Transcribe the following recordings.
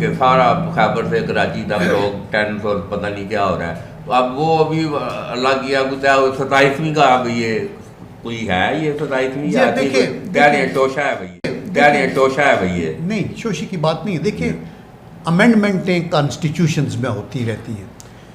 کہ سارا خیبر سے کراچی تک لوگ ٹینس اور پتہ نہیں کیا ہو رہا ہے. تو اب وہ ابھی اللہ کیا گزرا 27ویں کا اب یہ کوئی ہے یہ 27ویں یا کہہ رہے ہیں ٹوشا ہے بھائی کہہ رہے ہیں ٹوشا ہے بھائی یہ نہیں شوشی کی بات نہیں ہے. دیکھیں امینڈمنٹیں کانسٹیٹیوشنز میں ہوتی رہتی ہیں,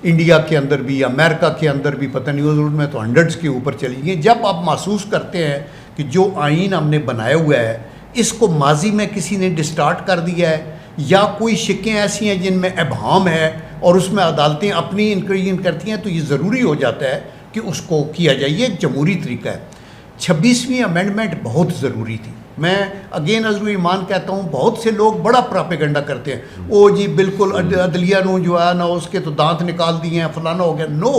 انڈیا کے اندر بھی امریکہ کے اندر بھی, پتہ نہیں اس میں تو 100s کے اوپر چلی گئی. جب آپ محسوس کرتے ہیں کہ جو آئین ہم نے بنایا ہوا ہے اس کو ماضی میں کسی نے ڈسٹارٹ کر دیا ہے یا کوئی شکیں ایسی ہیں جن میں ابہام ہے اور اس میں عدالتیں اپنی انکریجن کرتی ہیں, تو یہ ضروری ہو جاتا ہے کہ اس کو کیا جائے. یہ ایک جمہوری طریقہ ہے. 26ویں امینڈمنٹ بہت ضروری تھی. میں اگین عزو ایمان کہتا ہوں, بہت سے لوگ بڑا پراپیگنڈا کرتے ہیں, او جی بالکل عدلیہ نو جو ہے نا اس کے تو دانت نکال دیے ہیں فلانا ہو گیا. نو,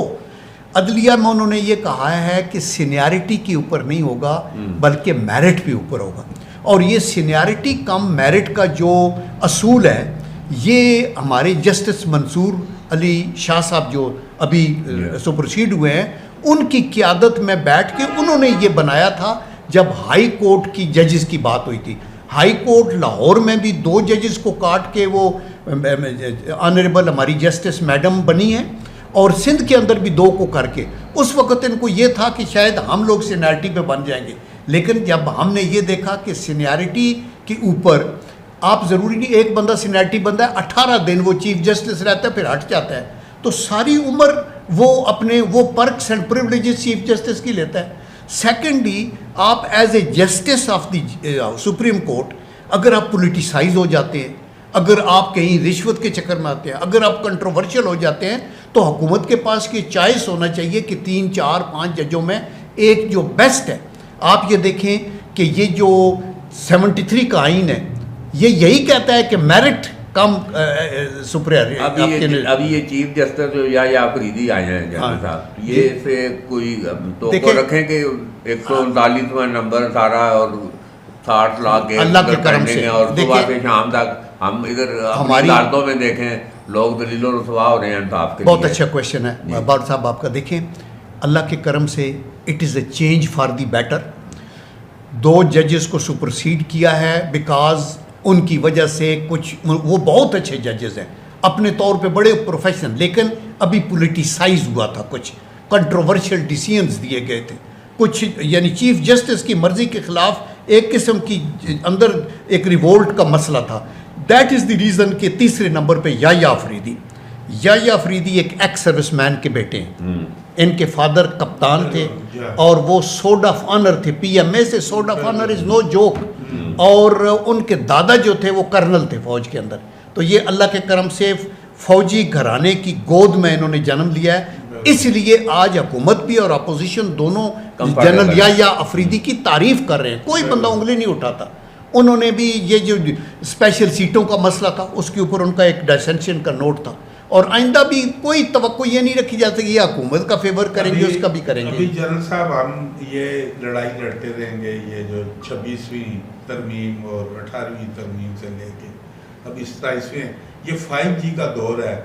عدلیہ میں انہوں نے یہ کہا ہے کہ سینیارٹی کے اوپر نہیں ہوگا بلکہ میرٹ پہ اوپر ہوگا. اور یہ سینیارٹی کم میرٹ کا جو اصول ہے یہ ہمارے جسٹس منصور علی شاہ صاحب جو ابھی سپرسیڈ ہوئے ہیں ان کی قیادت میں بیٹھ کے انہوں نے یہ بنایا تھا. جب ہائی کورٹ کی ججز کی بات ہوئی تھی, ہائی کورٹ لاہور میں بھی 2 ججز کو کاٹ کے وہ آنریبل ہماری جسٹس میڈم بنی ہیں, اور سندھ کے اندر بھی 2 کو کر کے. اس وقت ان کو یہ تھا کہ شاید ہم لوگ سینیارٹی پہ بن جائیں گے, لیکن جب ہم نے یہ دیکھا کہ سینیارٹی کے اوپر آپ ضروری نہیں ایک بندہ سینیارٹی بندہ ہے 18 دن وہ چیف جسٹس رہتا ہے پھر ہٹ جاتا ہے, تو ساری عمر وہ اپنے وہ perks and privileges chief justice کی لیتا ہے. سیکنڈلی آپ as a justice of the supreme court اگر آپ پولیٹیسائز ہو جاتے ہیں, اگر آپ کہیں رشوت کے چکر میں آتے ہیں, اگر آپ کنٹروورشل ہو جاتے ہیں, تو حکومت کے پاس یہ چوائس ہونا چاہیے کہ 3 4 5 ججوں میں ایک جو بیسٹ ہے. آپ یہ دیکھیں کہ یہ جو 73 کا آئین ہے یہ یہی کہتا ہے کہ میرٹ کم سپریئر. ابھی یہ چیف جسٹس جو یا فریدی آئے ہیں جنرل صاحب, یہ سے کوئی توقع رکھیں کہ 139واں نمبر سارا اور 60 لاکھ کے اللہ کے کرم سے اور صبح سے شام تک ہم ادھر ہماری عدالتوں میں دیکھیں لوگ دلیل و رسوا ہو رہے ہیں انصاف کے. بہت اچھا کویشچن ہے باٹ صاحب آپ کا. دیکھیں اللہ کے کرم سے it is a change for the better. 2 ججز کو سپرسیڈ کیا ہے بیکاز ان کی وجہ سے کچھ وہ بہت اچھے ججز ہیں اپنے طور پہ بڑے پروفیشنل, لیکن ابھی پولیٹیسائز ہوا تھا, کچھ کنٹروورشل ڈیسیژنز دیے گئے تھے, کچھ یعنی چیف جسٹس کی مرضی کے خلاف ایک قسم کی اندر ایک ریوولٹ کا مسئلہ تھا. دیٹ از دی ریزن کہ 3 نمبر پہ یحییٰ افریدی ایک ایکس سروس مین کے بیٹے ہیں. ان کے فادر کپتان تھے اور وہ سوڈ آف آنر تھے, پی ایم اے سے. Sword of honour is no joke. اور ان کے دادا جو تھے وہ کرنل تھے فوج کے اندر. تو یہ اللہ کے کرم سے فوجی گھرانے کی گود میں انہوں نے جنم لیا ہے. اس لیے آج حکومت بھی اور اپوزیشن دونوں جنرل یحییٰ افریدی کی تعریف کر رہے ہیں. کوئی بندہ انگلی نہیں اٹھاتا. انہوں نے بھی یہ جو اسپیشل سیٹوں کا مسئلہ تھا اس کے اوپر ان کا ایک ڈسینشن کا نوٹ تھا, اور آئندہ بھی کوئی توقع یہ نہیں رکھی جا سکتی یہ حکومت کا فیور کریں گے اس کا بھی کریں گے. ابھی جنرل صاحب ہم یہ لڑائی لڑتے رہیں گے, یہ جو 26ویں ترمیم اور 18ویں ترمیم سے لے کے اب 27ویں, یہ 5G کا دور ہے.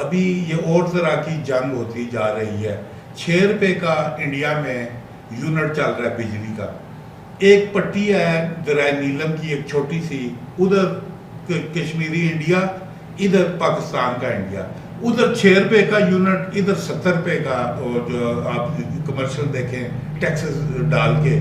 ابھی یہ اور طرح کی جنگ ہوتی جا رہی ہے. 6 روپے کا انڈیا میں یونٹ چل رہا ہے بجلی کا. ایک پٹی ہے دریا نیلم کی ایک چھوٹی سی, ادھر کشمیری انڈیا, ادھر پاکستان کا انڈیا. ادھر 6 روپے کا یونٹ, ادھر 70 روپے کا. اور جو آپ کمرشل دیکھیں ٹیکسز ڈال کے,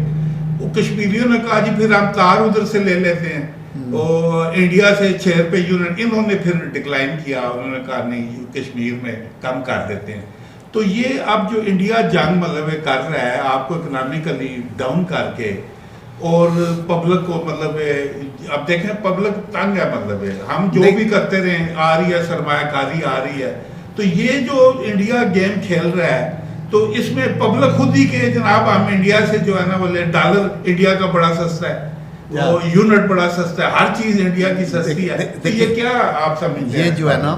وہ کشمیریوں نے کہا جی پھر ہم تار ادھر سے لے لیتے ہیں, اور انڈیا سے 6 روپے یونٹ. انہوں نے پھر ڈکلائن کیا, انہوں نے کہا نہیں کشمیر میں کم کر دیتے ہیں. تو یہ اب جو انڈیا جنگ مطلب کر رہا ہے آپ کو اکنامکلی ڈاؤن کر کے, اور پبلک کو مطلب اب دیکھیں پبلک تنگ ہے, مطلب ہم جو بھی کرتے رہے آ رہی ہے سرمایہ کاری آ رہی ہے. تو یہ جو انڈیا گیم کھیل رہا ہے تو اس میں پبلک خود ہی کہ جناب ہم انڈیا سے جو ہے نا بولے ڈالر انڈیا کا بڑا سستا ہے, وہ یونٹ بڑا سستا ہے, ہر چیز انڈیا کی سستی ہے. تو یہ کیا آپ سمجھتے ہیں؟ یہ جو ہے نا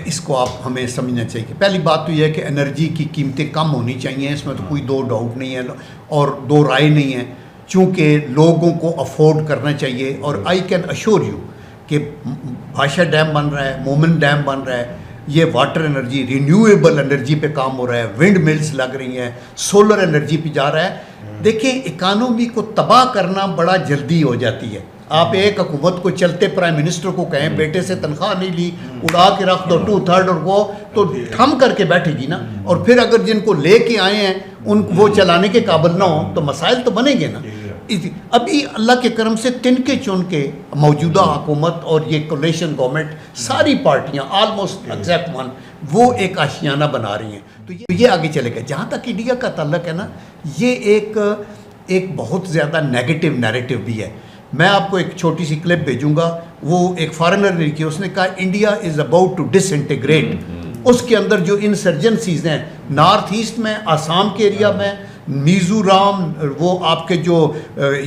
اس کو آپ ہمیں سمجھنا چاہیے کہ پہلی بات تو یہ ہے کہ انرجی کی قیمتیں کم ہونی چاہیے, اس میں تو کوئی 2 ڈاؤٹ نہیں ہے اور 2 رائے نہیں ہے, چونکہ لوگوں کو افورڈ کرنا چاہیے. اور آئی کین اشور یو کہ بھاشا ڈیم بن رہا ہے, مومن ڈیم بن رہا ہے, یہ واٹر انرجی رینیویبل انرجی پہ کام ہو رہا ہے, ونڈ ملز لگ رہی ہیں, سولر انرجی پہ جا رہا ہے. دیکھیں اکانومی کو تباہ کرنا بڑا جلدی ہو جاتی ہے. آپ ایک حکومت کو چلتے پرائم منسٹر کو کہیں بیٹے سے تنخواہ نہیں لی, اڑا کے رکھ دو 2/3 اور وہ تو تھم کر کے بیٹھے گی نا. اور پھر اگر جن کو لے کے آئے ہیں وہ چلانے کے قابل نہ ہوں تو مسائل تو بنیں گے نا. ابھی اللہ کے کرم سے تن کے چن کے موجودہ حکومت اور یہ کولیشن گورنمنٹ ساری پارٹیاں آلموسٹ ایگزیکٹ ون وہ ایک آشیانہ بنا رہی ہیں. تو یہ آگے چلے گا. جہاں تک انڈیا کا تعلق ہے نا, یہ ایک بہت زیادہ نیگیٹو نیریٹو بھی ہے. میں آپ کو ایک چھوٹی سی کلپ بھیجوں گا, وہ ایک فارنر نے کی, اس نے کہا انڈیا از اباؤٹ ٹو ڈس انٹیگریٹ. اس کے اندر جو انسرجنسیز ہیں نارتھ ایسٹ میں, آسام کے ایریا میں, میزورام, وہ آپ کے جو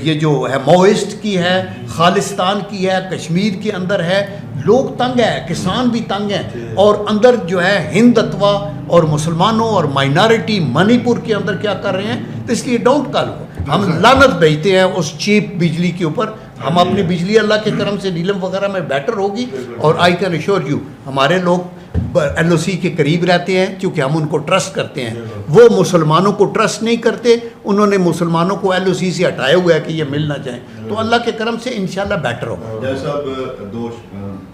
یہ جو ہے ماویسٹ کی ہے, خالستان کی ہے, کشمیر کے اندر ہے, لوگ تنگ ہیں, کسان بھی تنگ ہیں, اور اندر جو ہے ہندتوا اور مسلمانوں اور مائنارٹی منی پور کے اندر کیا کر رہے ہیں. تو اس لیے ڈونٹ کال ہم لعنت بھیجتے ہیں اس چیپ بجلی کے اوپر. ہم اپنی بجلی اللہ کے کرم سے نیلم وغیرہ میں بیٹر ہوگی, اور آئی کین ایشور یو ہمارے لوگ ایل او سی کے قریب رہتے ہیں کیونکہ ہم ان کو ٹرسٹ کرتے ہیں. وہ مسلمانوں کو ٹرسٹ نہیں کرتے, انہوں نے مسلمانوں کو ایل او سی سے ہٹایا ہوا ہے کہ یہ مل نہ جائیں. تو اللہ کے کرم سے انشاءاللہ بیٹر ہوگا. جیسا صاحب 2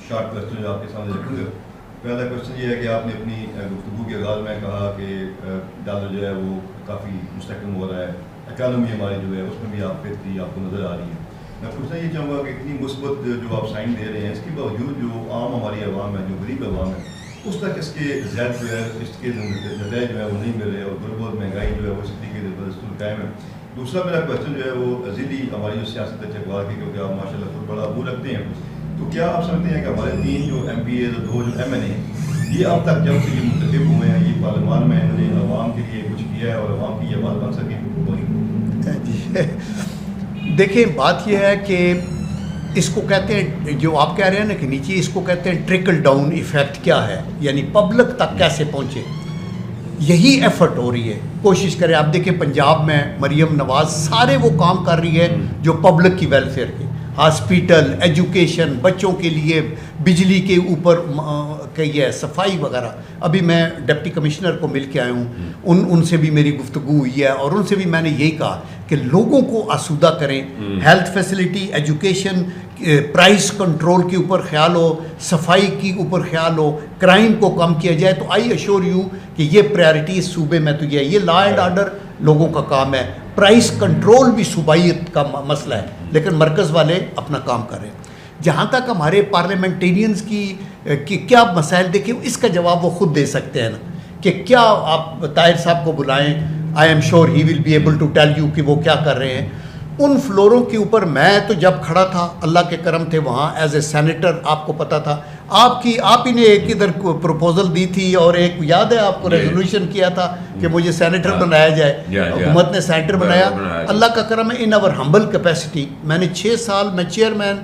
شارٹ کوسچن آپ کے سامنے رکھوں گا. پہلا کوسچن یہ ہے کہ آپ نے اپنی گفتگو کے آغاز میں کہا کہ ڈالر جو ہے وہ کافی مستحکم ہو رہا ہے, اکانومی ہماری جو ہے اس میں بھی آپ بہتری آپ کو نظر آ رہی ہے. میں پوچھنا یہ چاہوں گا کہ اتنی مثبت جو آپ سائن دے رہے ہیں, اس کے باوجود جو عام ہماری عوام ہے, جو غریب عوام ہے, اس تک اس کے زیادہ جو ہے اس کے نتائج جو ہے وہ نہیں مل رہے, اور بہت مہنگائی جو ہے وہ اسی طریقے سے بدستور قائم ہے. دوسرا میرا کوشچن جو ہے وہ ضلعی ہماری جو سیاست ہے چکوال کی, کیونکہ آپ ماشاء اللہ خود بڑا ابو رکھتے ہیں, تو کیا آپ سمجھتے ہیں کہ ہمارے 3 جو ایم پی ایز اور 2 جو ایم این اے ہیں, یہ اب تک جب سے یہ منتخب ہوئے ہیں, یہ پارلیمان میں انہوں نے عوام کے لیے کچھ کیا ہے اور عوام کی یہ بات بن سکے؟ دیکھیں بات یہ ہے کہ اس کو کہتے ہیں, جو آپ کہہ رہے ہیں نا کہ نیچے, اس کو کہتے ہیں ٹرکل ڈاؤن ایفیکٹ. کیا ہے یعنی پبلک تک کیسے پہنچے, یہی ایفرٹ ہو رہی ہے. کوشش کریں, آپ دیکھیں پنجاب میں مریم نواز سارے وہ کام کر رہی ہے جو پبلک کی ویلفیئر کے, ہاسپیٹل, ایجوکیشن, بچوں کے لیے بجلی کے اوپر کہی ہے, صفائی وغیرہ. ابھی میں ڈپٹی کمشنر کو مل کے آیا ہوں, ان سے بھی میری گفتگو ہوئی ہے, اور ان سے بھی میں نے یہی کہا کہ لوگوں کو آسودہ کریں, health facility, education, price control کے اوپر خیال ہو, صفائی کے اوپر خیال ہو, کرائم کو کم کیا جائے. تو آئی ایشور یو کہ یہ پریارٹی اس صوبے میں تو یہ لا اینڈ آرڈر لوگوں کا کام ہے, پرائس کنٹرول بھی صوبائیت کا مسئلہ ہے, لیکن مرکز والے اپنا کام کر رہے ہیں. جہاں تک ہمارے پارلیمنٹیرینز کی کیا مسائل, دیکھیں اس کا جواب وہ خود دے سکتے ہیں نا, کہ کیا آپ طاہر صاحب کو بلائیں, I am sure he will be able to tell you کہ وہ کیا کر رہے ہیں. ان فلوروں کے اوپر میں تو جب کھڑا تھا, اللہ کے کرم تھے وہاں ایز اے سینیٹر, آپ کو پتہ تھا, آپ ہی نے ایک ادھر پروپوزل دی تھی, اور ایک یاد ہے آپ کو ریزولوشن کیا تھا کہ مجھے سینیٹر بنایا جائے, حکومت نے سینیٹر بنایا. اللہ کا کرم ہے, ان آور ہمبل کیپیسٹی میں نے 6 سال میں چیئرمین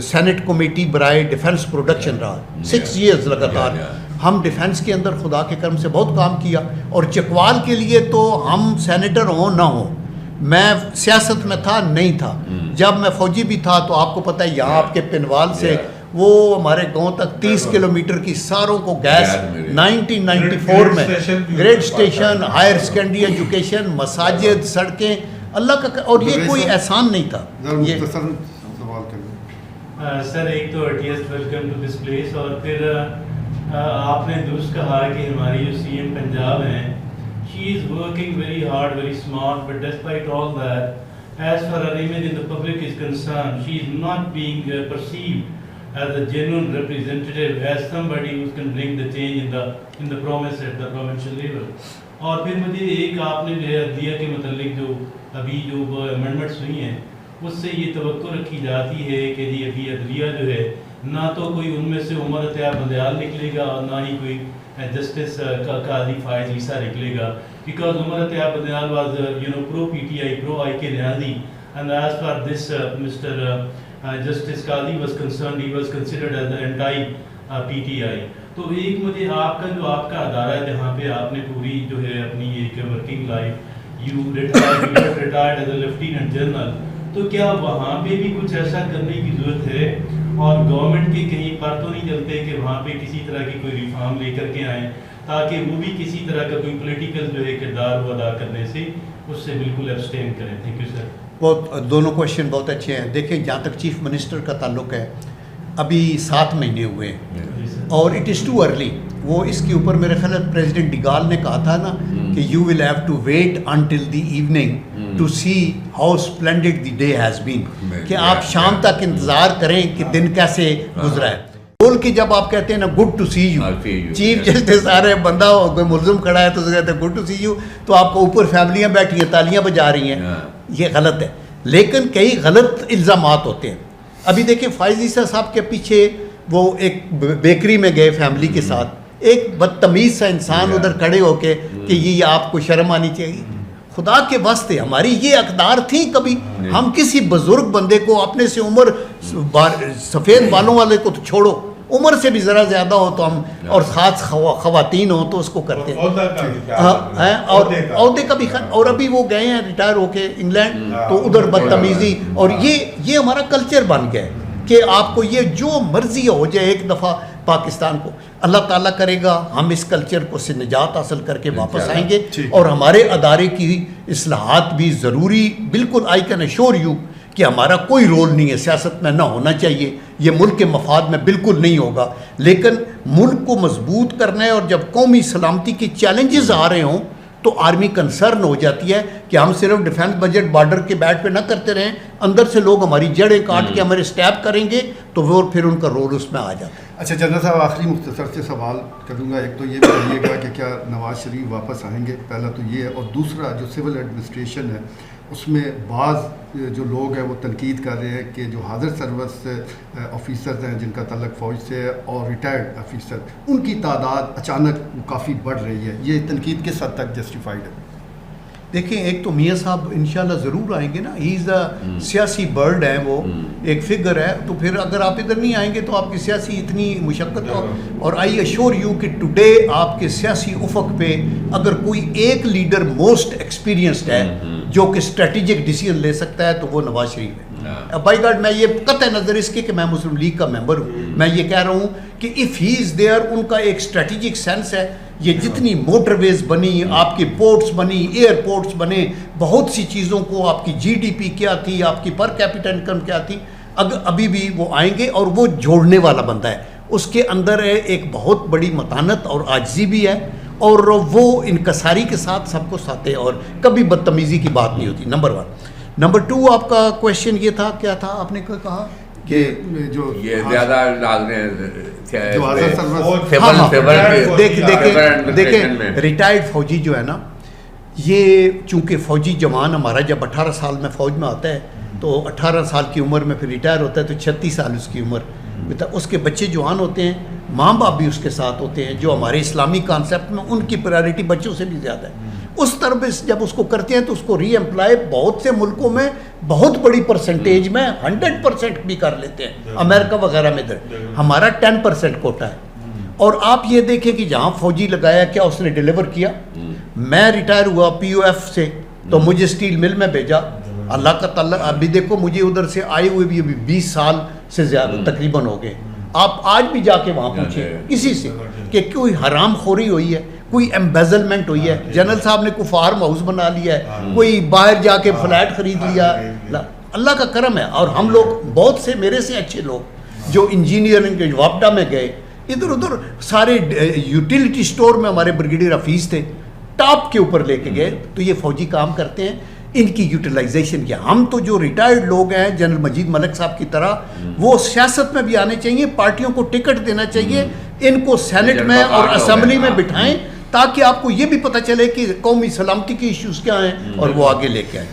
سینٹ کمیٹی برائے ڈیفنس پروڈکشن رہا, 6 ایئرز لگاتار. ہم ڈیفنس کے اندر خدا کے کرم سے بہت کام کیا, اور چکوال کے لیے تو ہم سینیٹر ہوں نہ ہوں, میں سیاست میں تھا نہیں تھا, جب میں فوجی بھی تھا تو آپ کو پتہ ہے یہاں آپ کے پنوال سے وہ ہمارے گاؤں تک 30 کلومیٹر کی ساروں کو گیس 1994 میں, grid station, higher secondary education, مساجد, سڑکیں, اللہ کا, اور یہ کوئی احسان نہیں تھا. سر ایک تو ارٹیسٹ ویلکم ٹو دس پلیس, اور پھر آپ نے درست کہا کہ ہماری جو سی ایم پنجاب ہیں, she is working very hard, very smart, but despite all that, as far as image in the public is concerned, she is not being perceived as a genuine representative, as somebody who can bring the change in the promise at the provincial level. اور پھر مجھے ایک آپ نے جو ہے عدلیہ کے متعلق جو ابھی جو امینڈمنٹس ہوئی ہیں, اس سے یہ توقع رکھی جاتی ہے کہ جی ابھی عدلیہ جو ہے نہ تو کوئی ان میں سے عمر عطیہ بندیال نکلے گا, اور نہ ہی کوئی جسٹس قاضی فائز عیسیٰ نکلے گا, because Umar Atiyah Bandial was pro PTI, pro IK Niazi, and as far this Mr. Justice Qadi was concerned, he was considered as the anti PTI. تو ایک مجھے آپ کا جو آپ کا ادارہ ہے جہاں پہ آپ نے پوری جو ہے اپنی ایک working life, you retired as A lieutenant general, تو کیا وہاں پہ بھی کچھ ایسا کرنے کی ضرورت ہے, اور گورنمنٹ کے کہیں پر تو نہیں چلتے کہ وہاں پہ کسی طرح کی کوئی ریفارم لے کر کے آئیں, تاکہ وہ بھی کسی طرح کا کوئی پولیٹیکل جو ہے کردار وہ ادا کرنے سے اس سے بالکل ایبسٹین کریں. Thank you sir. بہت دونوں کوشچن بہت اچھے ہیں. دیکھیں جہاں تک چیف منسٹر کا تعلق ہے ابھی 7 مہینے ہوئے ہیں اور اٹ از ٹو ارلی. وہ اس کے اوپر میرے خیال ہے پریزیڈنٹ ڈیگال نے کہا تھا نا کہ you will have to wait until the evening to see how splendid the day has been, کہ آپ شام تک انتظار کریں کہ دن کیسے گزرا ہے. بول کے جب آپ کہتے ہیں نا good to see you, chief justice آ رہے ہیں, بندہ کوئی ملزم کھڑا ہے تو کہتے ہیں گڈ ٹو سی یو, تو آپ کو اوپر فیملیاں بیٹھی ہیں تالیاں بجا رہی ہیں, یہ غلط ہے. لیکن کئی غلط الزامات ہوتے ہیں. ابھی دیکھیں فائز عیسیٰ صاحب کے پیچھے وہ ایک بیکری میں گئے فیملی کے ساتھ, ایک بدتمیز سا انسان ادھر کھڑے ہو کے کہ یہ آپ کو شرم آنی چاہیے. خدا کے واسطے ہماری یہ اقدار تھی کبھی ہم کسی بزرگ بندے کو اپنے سے عمر سفید بالوں والے کو تو چھوڑو, عمر سے بھی ذرا زیادہ ہو تو ہم, اور خاص خواتین ہوں تو اس کو کرتے ہیں, اور عہدے کا بھی. اور ابھی وہ گئے ہیں ریٹائر ہو کے انگلینڈ, تو ادھر بدتمیزی, اور یہ ہمارا کلچر بن گیا ہے کہ آپ کو یہ جو مرضی ہو جائے. ایک دفعہ پاکستان کو اللہ تعالیٰ کرے گا ہم اس کلچر کو سے نجات حاصل کر کے واپس آئیں گے, اور ہمارے ادارے کی اصلاحات بھی ضروری. بالکل آئی کین ایشور یو کہ ہمارا کوئی رول نہیں ہے سیاست میں, نہ ہونا چاہیے, یہ ملک کے مفاد میں بالکل نہیں ہوگا. لیکن ملک کو مضبوط کرنا ہے, اور جب قومی سلامتی کے چیلنجز آ رہے ہوں تو آرمی کنسرن ہو جاتی ہے کہ ہم صرف ڈیفینس بجٹ بارڈر کے بیٹ پہ نہ کرتے رہیں, اندر سے لوگ ہماری جڑیں کاٹ کے ہمارے اسٹیپ کریں گے تو وہ پھر ان کا رول اس میں آ جاتا ہے. اچھا جنرل صاحب, آخری مختصر سے سوال کروں گا. ایک تو یہ بتائیے گا کہ کیا نواز شریف واپس آئیں گے, پہلا تو یہ ہے, اور دوسرا جو سول ایڈمنسٹریشن ہے اس میں بعض جو لوگ ہیں وہ تنقید کر رہے ہیں کہ جو حاضر سروس آفیسرز ہیں جن کا تعلق فوج سے ہے اور ریٹائرڈ آفیسر, ان کی تعداد اچانک کافی بڑھ رہی ہے. یہ تنقید کس حد تک جسٹیفائڈ ہے؟ دیکھیں ایک تو میاں صاحب انشاءاللہ ضرور آئیں گے نا, ہی از اے سیاسی برڈ ہے, وہ ایک فگر ہے, تو پھر اگر آپ ادھر نہیں آئیں گے تو آپ کی سیاسی اتنی مشقت ہو. اور آئی ایشور یو کہ ٹوڈے آپ کے سیاسی افق پہ اگر کوئی ایک لیڈر موسٹ ایکسپیرینسڈ ہے جو کہ اسٹریٹجک ڈیسیژن لے سکتا ہے تو وہ نواز شریف ہے. بائی گاڈ میں یہ قطع نظر اس کے کہ میں مسلم لیگ کا ممبر ہوں, میں یہ کہہ رہا ہوں کہ اف ہی از دیئر, ان کا ایک اسٹریٹجک سینس ہے. یہ جتنی موٹر ویز بنی, آپ کے پورٹس بنی, ایئرپورٹس بنے, بہت سی چیزوں کو, آپ کی جی ڈی پی کیا تھی, آپ کی پر کیپٹل انکم کیا تھی, ابھی بھی وہ آئیں گے. اور وہ جوڑنے والا بندہ ہے, اس کے اندر ایک بہت بڑی متانت اور عاجزی بھی ہے, اور وہ انکساری کے ساتھ سب کو ساتھ ہے, اور کبھی بدتمیزی کی بات نہیں ہوتی. نمبر 1. نمبر 2 آپ کا کویشچن یہ تھا, کیا تھا آپ نے کہا کہ جو یہ زیادہ دیکھیں ریٹائرڈ فوجی جو ہے نا, یہ چونکہ فوجی جوان ہمارا جب 18 سال میں فوج میں آتا ہے تو 18 سال کی عمر میں پھر ریٹائر ہوتا ہے تو 36 سال اس کی عمر, اس کے بچے جوان ہوتے ہیں, ماں باپ بھی اس کے ساتھ ہوتے ہیں, جو ہمارے اسلامی کانسیپٹ میں ان کی پرائرٹی بچوں سے بھی زیادہ ہے. اس طرح جب اس کو کرتے ہیں تو اس کو ری ایمپلائی بہت سے ملکوں میں بہت بڑی پرسنٹیج میں 100% بھی کر لیتے ہیں, امریکہ وغیرہ میں. ہمارا 10% کوٹا ہے. اور آپ یہ دیکھیں کہ جہاں فوجی لگایا کیا اس نے ڈیلیور کیا. میں ریٹائر ہوا پی او ایف سے تو مجھے اسٹیل مل میں بھیجا, اللہ کا تعالیٰ. ابھی دیکھو مجھے ادھر سے آئے ہوئے بھی ابھی 20 سال سے زیادہ تقریباً ہو گئے. آپ آج بھی جا کے وہاں پوچھیں کسی سے کہ کوئی حرام خوری ہوئی ہے, کوئی ایمبیزلمنٹ ہوئی ہے. جنرل صاحب نے کوئی فارم ہاؤس بنا لیا ہے, کوئی باہر جا کے فلیٹ خرید لیا. اللہ کا کرم ہے. اور ہم لوگ بہت سے میرے سے اچھے لوگ جو انجینئرنگ کے وابڈا میں گئے, ادھر ادھر سارے یوٹیلیٹی سٹور میں ہمارے بریگیڈیئر حفیظ تھے, ٹاپ کے اوپر لے کے گئے. تو یہ فوجی کام کرتے ہیں, ان کی یوٹیلائزیشن کیا. ہم تو جو ریٹائرڈ لوگ ہیں جنرل مجید ملک صاحب کی طرح, وہ سیاست میں بھی آنے چاہیے, پارٹیوں کو ٹکٹ دینا چاہیے, ان کو سینٹ میں اور اسمبلی میں بٹھائیں تاکہ آپ کو یہ بھی پتہ چلے کہ قومی سلامتی کے ایشوز کیا ہیں اور وہ آگے لے کے آئیں.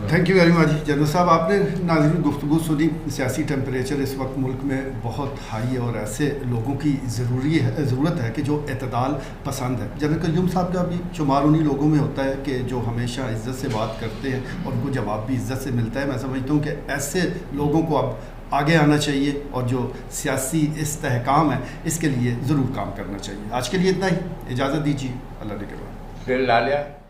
Thank you very much general صاحب. آپ نے ناظرین گفتگو سنی. سیاسی ٹیمپریچر اس وقت ملک میں بہت ہائی ہے اور ایسے لوگوں کی ضرورت ہے کہ جو اعتدال پسند ہے. جنرل قیوم صاحب کا بھی شمار انہی لوگوں میں ہوتا ہے کہ جو ہمیشہ عزت سے بات کرتے ہیں اور ان کو جواب بھی عزت سے ملتا ہے. میں سمجھتا ہوں کہ ایسے لوگوں کو اب آگے آنا چاہیے اور جو سیاسی استحکام ہے اس کے لیے ضرور کام کرنا چاہیے. آج کے لیے اتنا ہی, اجازت دیجیے. اللہ نے کروا.